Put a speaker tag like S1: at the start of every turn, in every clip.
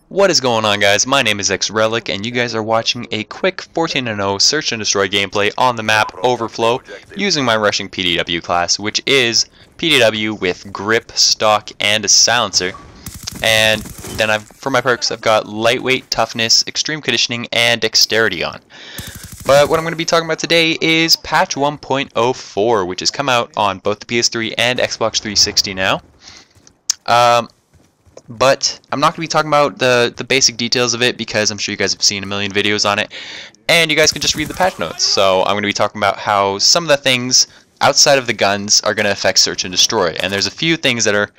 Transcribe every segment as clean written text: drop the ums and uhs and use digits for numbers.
S1: What is going on, guys? My name is xRellic and you guys are watching a quick 14-0 search and destroy gameplay on the map Overflow using my rushing PDW class, which is PDW with grip, stock, and a silencer. And then for my perks I've got lightweight, toughness, extreme conditioning, and dexterity on. But what I'm going to be talking about today is patch 1.04, which has come out on both the PS3 and Xbox 360 now. But I'm not going to be talking about the basic details of it because I'm sure you guys have seen a million videos on it, and you guys can just read the patch notes. So I'm going to be talking about how some of the things outside of the guns are going to affect search and destroy, and there's a few things that are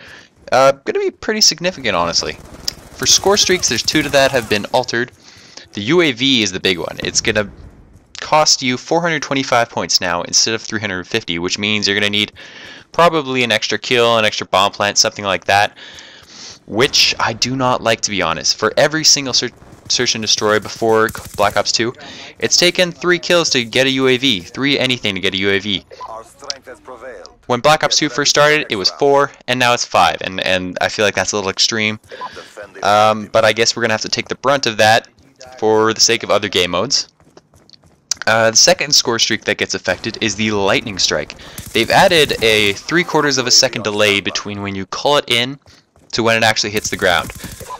S1: going to be pretty significant, honestly. For score streaks, there's two that have been altered. The UAV is the big one. It's going to cost you 425 points now instead of 350, which means you're going to need probably an extra kill, an extra bomb plant, something like that. Which I do not like, to be honest. For every single search and destroy before Black Ops 2, it's taken 3 kills to get a UAV, 3 anything to get a UAV. When Black Ops 2 first started, it was 4, and now it's 5, and I feel like that's a little extreme. But I guess we're gonna have to take the brunt of that for the sake of other game modes. The second score streak that gets affected is the lightning strike. They've added a 3/4 of a second delay between when you call it in to when it actually hits the ground.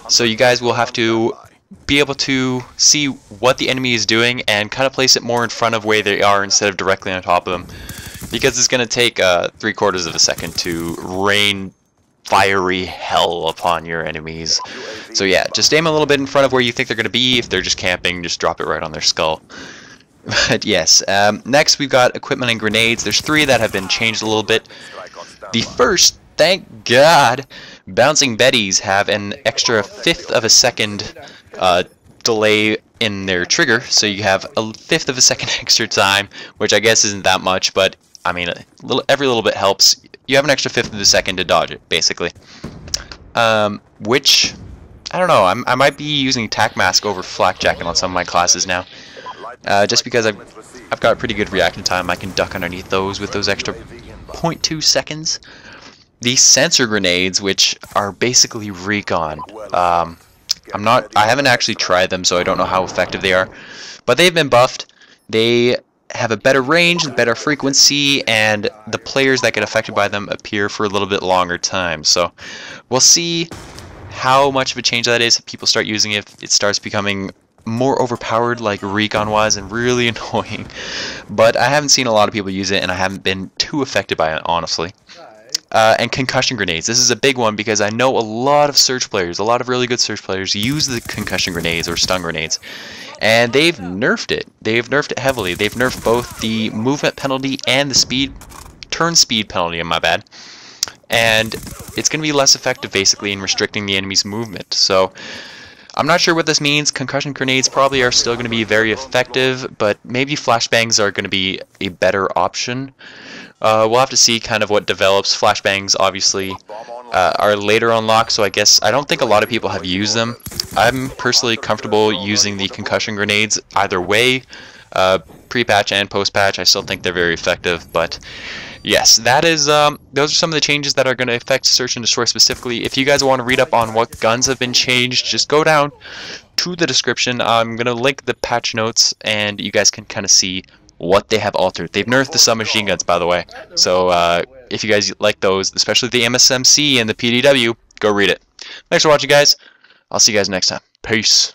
S1: So you guys will have to be able to see what the enemy is doing and kind of place it more in front of where they are instead of directly on top of them, because it's going to take 3/4 of a second to rain fiery hell upon your enemies. So yeah, just aim a little bit in front of where you think they're going to be. If they're just camping, just drop it right on their skull. But yes, next we've got equipment and grenades. There's 3 that have been changed a little bit. The first, thank God, bouncing Betties have an extra 1/5 of a second delay in their trigger, so you have a 1/5 of a second extra time, which I guess isn't that much, but I mean, every little bit helps. You have an extra 1/5 of a second to dodge it, basically. Which, I don't know, I might be using tac mask over flak jacket on some of my classes now, just because I've got a pretty good reaction time. I can duck underneath those with those extra 0.2 seconds. These sensor grenades, which are basically recon. I haven't actually tried them, so I don't know how effective they are, but they've been buffed. They have a better range, better frequency, and the players that get affected by them appear for a little bit longer time. So we'll see how much of a change that is if people start using it. If it starts becoming more overpowered like recon was and really annoying. But I haven't seen a lot of people use it, and I haven't been too affected by it, honestly. And concussion grenades. This is a big one because I know a lot of search players, a lot of really good search players use the concussion grenades or stun grenades, and they've nerfed it. They've nerfed it heavily. They've nerfed both the movement penalty and the turn speed penalty, my bad. And it's going to be less effective basically in restricting the enemy's movement. So I'm not sure what this means. Concussion grenades probably are still going to be very effective, but maybe flashbangs are going to be a better option. We'll have to see kind of what develops. Flashbangs obviously are later unlocked, so I guess I don't think a lot of people have used them. I'm personally comfortable using the concussion grenades either way, pre-patch and post-patch. I still think they're very effective, but yes, that is those are some of the changes that are going to affect search and destroy specifically. If you guys want to read up on what guns have been changed, just go down to the description. I'm going to link the patch notes, and you guys can kind of see what they have altered. They've nerfed the submachine guns, by the way. So if you guys like those, especially the MSMC and the PDW, go read it. Thanks for watching, guys. I'll see you guys next time. Peace.